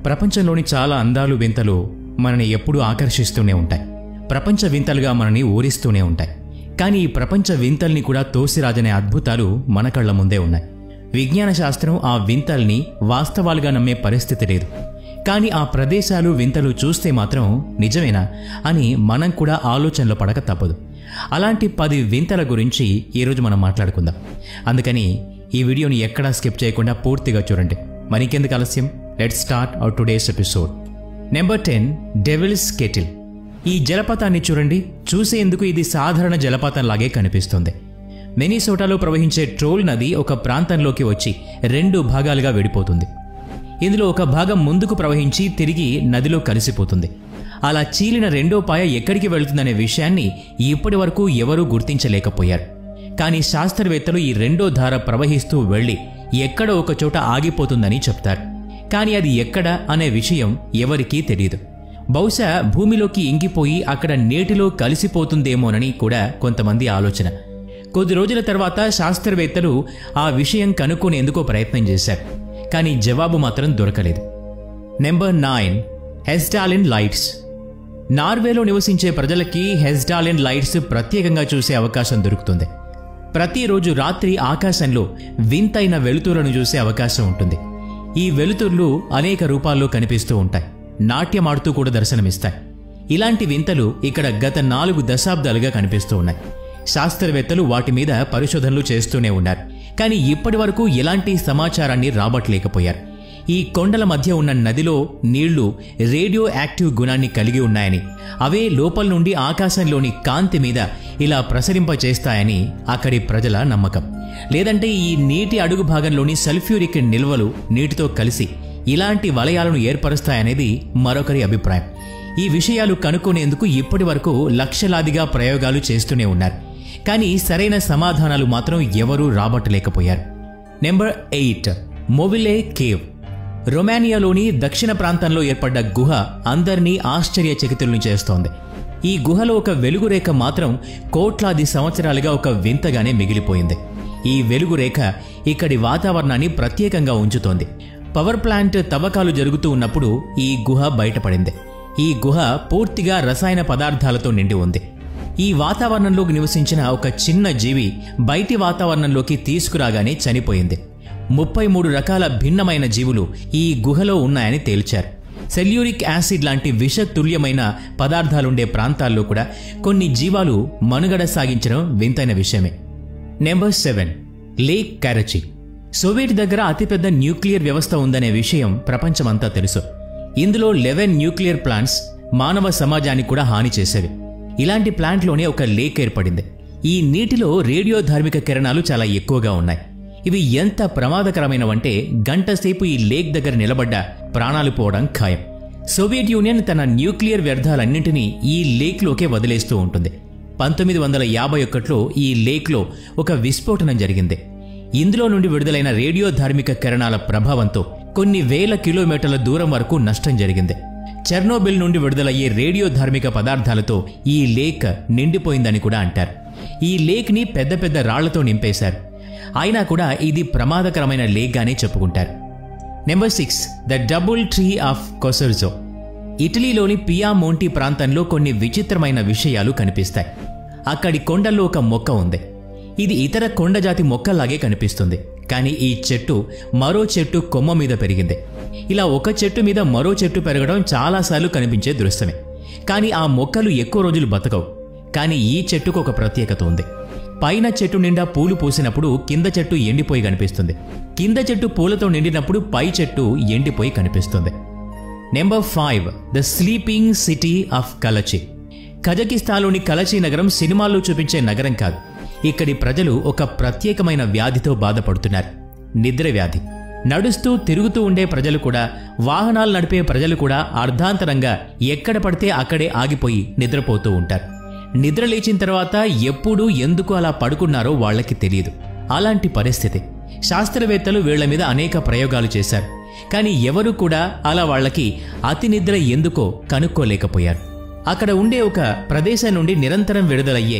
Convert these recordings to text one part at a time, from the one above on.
ప్రపంచంలోని చాలా అందాలు వింతలు మనని ఎప్పుడూ ఆకర్షిస్తూనే ఉంటాయి. ప్రపంచ వింతలుగా మనని ఊరిస్తూనే ఉంటాయి. కానీ ఈ ప్రపంచ వింతల్ని కూడా తోసిరాజనే అద్భుతాలు మన కళ్ల ముందే ఉన్నాయి. విజ్ఞాన శాస్త్రం ఆ వింతల్ని వాస్తవాలుగా నమ్మే పరిస్థితి లేదు. కానీ ఆ ప్రదేశాలు వింతలు చూస్తే మాత్రం నిజమేనా అని మనం కూడా ఆలోచనలో పడక తప్పదు. అలాంటి 10 వింతల గురించి ఈరోజు మనం మాట్లాడుకుందాం. అందుకని ఈ వీడియోని ఎక్కడా స్కిప్ చేయకుండా పూర్తిగా చూడండి. మరికెందుకు ఆలస్యం, let's start our today's episode. Number 10, devil's kettle. ఈ జలపాతాన్ని చూడండి. చూసేందుకు ఇది సాధారణ జలపాతంలాగే కనిపిస్తుంది. మినిసోటాలో ప్రవహించే ట్రోల్ నది ఒక ప్రాంతంలోకి వచ్చి 2 భాగాలుగా విడిపోతుంది. ఇందులో ఒక భాగం ముందుకు ప్రవహించి తిరిగి నదిలో కలిసిపోతుంది. అలా చీలిన రెండో పాయ ఎక్కడికి వెళుతుందనే విషయాన్ని ఇప్పటి వరకు ఎవరూ గుర్తించలేకపోయారు. కానీ శాస్త్రవేత్తలు ఈ రెండో ధార ప్రవహిస్తూ వెళ్లి ఎక్కడో ఒక చోట ఆగిపోతుందని చెప్తారు. కానీ అది ఎక్కడ అనే విషయం ఎవరికీ తెలియదు. బహుశా భూమిలోకి ఇంకిపోయి అక్కడ నీటిలో కలిసిపోతుందేమోనని కూడా కొంతమంది ఆలోచన. కొద్ది రోజుల తర్వాత శాస్త్రవేత్తలు ఆ విషయం కనుక్కునేందుకు ప్రయత్నం చేశారు. కానీ జవాబు మాత్రం దొరకలేదు. Number 9, హెస్డాలిన్ lights. నార్వేలో నివసించే ప్రజలకి హెస్డాలిన్ లైట్స్ ప్రత్యేకంగా చూసే అవకాశం దొరుకుతుంది. ప్రతిరోజు రాత్రి ఆకాశంలో వింతైన వెలుతురులను చూసే అవకాశం ఉంటుంది. ఈ వెలుతుర్లు అనేక రూపాల్లో కనిపిస్తూ ఉంటాయి. నాట్యమాడుతూ కూడా దర్శనమిస్తాయి. ఇలాంటి వింతలు ఇక్కడ గత 4 దశాబ్దాలుగా కనిపిస్తూ ఉన్నాయి. శాస్త్రవేత్తలు వాటి మీద పరిశోధనలు చేస్తూనే ఉన్నారు. కానీ ఇప్పటి వరకు ఎలాంటి సమాచారాన్ని రాబట్టలేకపోయారు. ఈ కొండల మధ్య ఉన్న నదిలో నీళ్లు రేడియో యాక్టివ్ గుణాన్ని కలిగి ఉన్నాయని, అవే లోపల నుండి ఆకాశంలోని కాంతి మీద ఇలా ప్రసరింపచేస్తాయని అక్కడి ప్రజల నమ్మకం. లేదంటే ఈ నీటి అడుగు భాగంలోని సల్ఫ్యూరిక్ నిల్వలు నీటితో కలిసి ఇలాంటి వలయాలను ఏర్పరుస్తాయనేది మరొకరి అభిప్రాయం. ఈ విషయాలు కనుక్కునేందుకు ఇప్పటి వరకు లక్షలాదిగా ప్రయోగాలు చేస్తూనే ఉన్నారు. కానీ సరైన సమాధానాలు మాత్రం ఎవరూ రాబట్టలేకపోయారు. Number 8, మొవిలే cave. రొమానియాలోని దక్షిణ ప్రాంతంలో ఏర్పడ్డ గుహ అందరినీ ఆశ్చర్యచకితుల్ని చేస్తోంది. ఈ గుహలో ఒక వెలుగురేఖ మాత్రం కోట్లాది సంవత్సరాలుగా ఒక వింతగానే మిగిలిపోయింది. ఈ వెలుగురేఖ ఇక్కడి వాతావరణాన్ని ప్రత్యేకంగా ఉంచుతోంది. పవర్ ప్లాంట్ తవ్వకాలు జరుగుతూ ఉన్నప్పుడు ఈ గుహ బయటపడింది. ఈ గుహ పూర్తిగా రసాయన పదార్థాలతో నిండి ఉంది. ఈ వాతావరణంలోకి నివసించిన ఒక చిన్న జీవి బయటి వాతావరణంలోకి తీసుకురాగానే చనిపోయింది. 33 రకాల భిన్నమైన జీవులు ఈ గుహలో ఉన్నాయని తేల్చారు. సెల్యూరిక్ యాసిడ్ లాంటి విషతుల్యమైన పదార్థాలుండే ప్రాంతాల్లో కూడా కొన్ని జీవాలు మనుగడ సాగించడం వింతైన విషయమే. Number 7, lake కరచి. సోవియట్ దగ్గర అతిపెద్ద న్యూక్లియర్ వ్యవస్థ ఉందనే విషయం ప్రపంచమంతా తెలుసు. ఇందులో 11 న్యూక్లియర్ ప్లాంట్స్ మానవ సమాజానికి కూడా హాని చేసేవి. ఇలాంటి ప్లాంట్లోనే ఒక లేక్ ఏర్పడింది. ఈ నీటిలో రేడియో ధార్మిక కిరణాలు చాలా ఎక్కువగా ఉన్నాయి. ఇవి ఎంత ప్రమాదకరమైనవంటే గంటసేపు ఈ లేక్ దగ్గర నిలబడ్డ ప్రాణాలు పోవడం ఖాయం. సోవియట్ యూనియన్ తన న్యూక్లియర్ వ్యర్థాలన్నింటినీ ఈ లేక్లోకే వదిలేస్తూ ఉంటుంది. 1951లో ఈ లేక్లో ఒక విస్ఫోటనం జరిగింది. ఇందులో నుండి విడుదలైన రేడియో ధార్మిక కిరణాల ప్రభావంతో కొన్ని వేల కిలోమీటర్ల దూరం వరకు నష్టం జరిగింది. చెర్నోబిల్ నుండి విడుదలయ్యే రేడియో ధార్మిక పదార్థాలతో ఈ లేక్ నిండిపోయిందని కూడా అంటారు. ఈ లేక్ని పెద్ద పెద్ద రాళ్లతో నింపేశారు. అయినా కూడా ఇది ప్రమాదకరమైన లేక్గానే చెప్పుకుంటారు. Number 6, the double tree of Casorzo. ఇటలీలోని పియామోంటి ప్రాంతంలో కొన్ని విచిత్రమైన విషయాలు కనిపిస్తాయి. అక్కడి కొండల్లో ఒక మొక్క ఉంది. ఇది ఇతర కొండజాతి మొక్కలాగే కనిపిస్తుంది. కానీ ఈ చెట్టు మరో చెట్టు కొమ్మ మీద పెరిగింది. ఇలా ఒక చెట్టు మీద మరో చెట్టు పెరగడం చాలాసార్లు కనిపించే దృశ్యమే. కానీ ఆ మొక్కలు ఎక్కువ రోజులు బతకవు. కానీ ఈ చెట్టుకు ఒక ప్రత్యేకత ఉంది. పైన చెట్టు నిండా పూలు పూసినప్పుడు కింద చెట్టు ఎండిపోయి కనిపిస్తుంది. కింద చెట్టు పూలతో నిండినప్పుడు పై చెట్టు ఎండిపోయి కనిపిస్తుంది. Number 5, the sleeping city of Kalachi. కజకిస్తాన్లోని కలచి నగరం సినిమాల్లో చూపించే నగరం కాదు. ఇక్కడి ప్రజలు ఒక ప్రత్యేకమైన వ్యాధితో బాధపడుతున్నారు. నిద్ర వ్యాధి. నడుస్తూ తిరుగుతూ ఉండే ప్రజలు కూడా, వాహనాలు నడిపే ప్రజలు కూడా అర్ధాంతరంగా ఎక్కడ పడితే అక్కడే ఆగిపోయి నిద్రపోతూ ఉంటారు. నిద్ర లేచిన తర్వాత ఎప్పుడు ఎందుకు అలా పడుకున్నారో వాళ్లకి తెలియదు. అలాంటి పరిస్థితి. శాస్త్రవేత్తలు వీళ్ల మీద అనేక ప్రయోగాలు చేశారు. కానీ ఎవరు కూడా అలా వాళ్లకి అతి నిద్ర ఎందుకో కనుక్కోలేకపోయారు. అక్కడ ఉండే ఒక ప్రదేశం నుండి నిరంతరం విడుదలయ్యే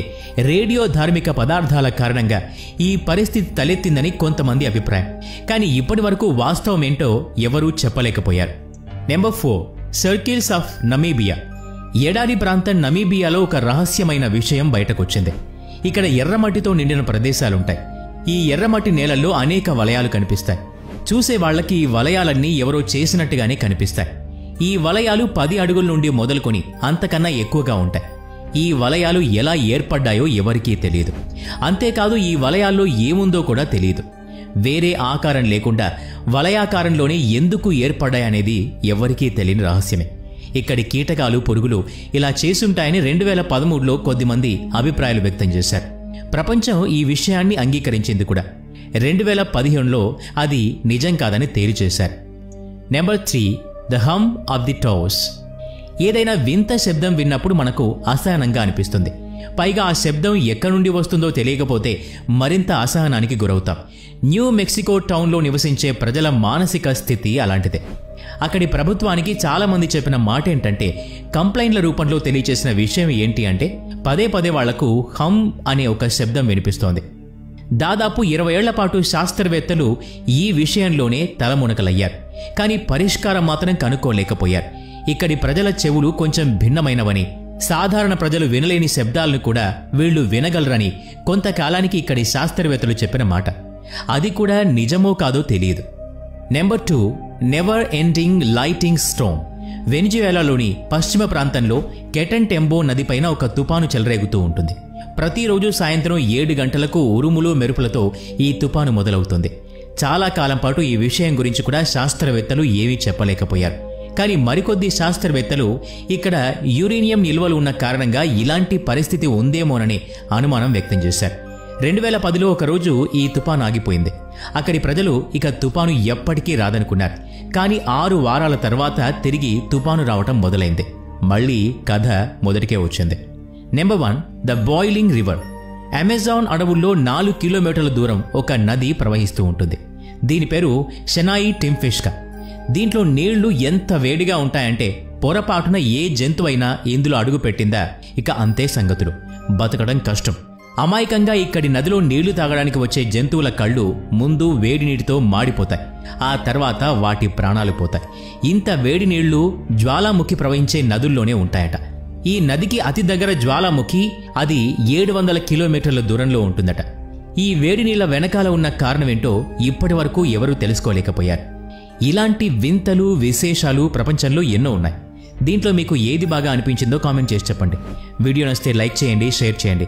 రేడియో ధార్మిక పదార్థాల కారణంగా ఈ పరిస్థితి తలెత్తిందని కొంతమంది అభిప్రాయం. కానీ ఇప్పటి వరకు వాస్తవం ఏంటో ఎవరూ చెప్పలేకపోయారు. Number 4 circles of Namibia. ఎడారి ప్రాంతం నమీబియాలో ఒక రహస్యమైన విషయం బయటకొచ్చింది. ఇక్కడ ఎర్రమట్టితో నిండిన ప్రదేశాలుంటాయి. ఈ ఎర్రమట్టి నేలల్లో అనేక వలయాలు కనిపిస్తాయి. చూసే వాళ్లకి ఈ వలయాలన్నీ ఎవరో చేసినట్టుగానే కనిపిస్తాయి. ఈ వలయాలు 10 అడుగుల నుండి మొదలుకొని అంతకన్నా ఎక్కువగా ఉంటాయి. ఈ వలయాలు ఎలా ఏర్పడ్డాయో ఎవరికీ తెలియదు. అంతేకాదు ఈ వలయాల్లో ఏముందో కూడా తెలియదు. వేరే ఆకారం లేకుండా వలయాకారంలోనే ఎందుకు ఏర్పడ్డాయనేది ఎవరికీ తెలియని రహస్యమే. ఇక్కడి కీటకాలు, పురుగులు ఇలా చేసుంటాయని 2013లో కొద్దిమంది అభిప్రాయాలు వ్యక్తం చేశారు. ప్రపంచం ఈ విషయాన్ని అంగీకరించింది కూడా. 2015లో అది నిజం కాదని తేల్చేశారు. Number 3 the hum of the Taos. ఏదైనా వింత శబ్దం విన్నప్పుడు మనకు అసహనంగా అనిపిస్తుంది. పైగా ఆ శబ్దం ఎక్కడి నుండి వస్తుందో తెలియకపోతే మరింత అసహనానికి గురవుతాం. న్యూ మెక్సికో టౌన్లో నివసించే ప్రజల మానసిక స్థితి అలాంటిదే. అక్కడి ప్రభుత్వానికి చాలామంది చెప్పిన మాట ఏంటంటే, కంప్లైంట్ల రూపంలో తెలియచేసిన విషయం ఏంటి అంటే, పదే పదే వాళ్లకు హమ్ అనే ఒక శబ్దం వినిపిస్తోంది. దాదాపు 20 ఏళ్ల పాటు శాస్త్రవేత్తలు ఈ విషయంలోనే తలమునకలయ్యారు. కానీ పరిష్కారం మాత్రం కనుక్కోలేకపోయారు. ఇక్కడి ప్రజల చెవులు కొంచెం భిన్నమైనవని, సాధారణ ప్రజలు వినలేని శబ్దాలను కూడా వీళ్లు వినగలరని కొంతకాలానికి ఇక్కడి శాస్త్రవేత్తలు చెప్పిన మాట. అది కూడా నిజమో కాదో తెలియదు. Number 2 never ending lightning storm. వెనిజువేలాలోని పశ్చిమ ప్రాంతంలో కెటన్-టెంబో నదిపైన ఒక తుపాను చెలరేగుతూ ఉంటుంది. ప్రతిరోజు సాయంత్రం 7 గంటలకు ఉరుములు మెరుపులతో ఈ తుపాను మొదలవుతుంది. చాలా కాలం పాటు ఈ విషయం గురించి కూడా శాస్త్రవేత్తలు ఏమీ చెప్పలేకపోయారు. కానీ మరికొద్ది శాస్త్రవేత్తలు ఇక్కడ యురేనియం నిల్వలు ఉన్న కారణంగా ఇలాంటి పరిస్థితి ఉందేమోనని అనుమానం వ్యక్తం చేశారు. 2010లో ఒకరోజు ఈ తుపాను ఆగిపోయింది. అక్కడి ప్రజలు ఇక తుపాను ఎప్పటికీ రాదనుకున్నారు. కానీ 6 వారాల తర్వాత తిరిగి తుపాను రావటం మొదలైంది. మళ్లీ కథ మొదటికే వచ్చింది. Number 1 the boiling river. Amazon అడవుల్లో 4 కిలోమీటర్ల దూరం ఒక నది ప్రవహిస్తూ ఉంటుంది. దీని పేరు షెనాయి టింఫిష్కా. దీంట్లో నీళ్లు ఎంత వేడిగా ఉంటాయంటే పొరపాటున ఏ జంతువైనా ఇందులో అడుగు పెట్టిందా ఇక అంతే సంగతులు. బతకడం కష్టం. అమాయకంగా ఇక్కడి నదిలో నీళ్లు తాగడానికి వచ్చే జంతువుల కళ్ళు ముందు వేడి నీటితో మాడిపోతాయి. ఆ తర్వాత వాటి ప్రాణాలు పోతాయి. ఇంత వేడి నీళ్లు జ్వాలాముఖి ప్రవహించే నదుల్లోనే ఉంటాయట. ఈ నదికి అతి దగ్గర జ్వాలాముఖి, అది 700 కిలోమీటర్ల దూరంలో ఉంటుందట. ఈ వేడి నీళ్ల వెనకాల ఉన్న కారణమేంటో ఇప్పటి వరకు ఎవరూ తెలుసుకోలేకపోయారు. ఇలాంటి వింతలు, విశేషాలు ప్రపంచంలో ఎన్నో ఉన్నాయి. దీంట్లో మీకు ఏది బాగా అనిపించిందో కామెంట్ చేసి చెప్పండి. వీడియో నచ్చితే లైక్ చేయండి, షేర్ చేయండి.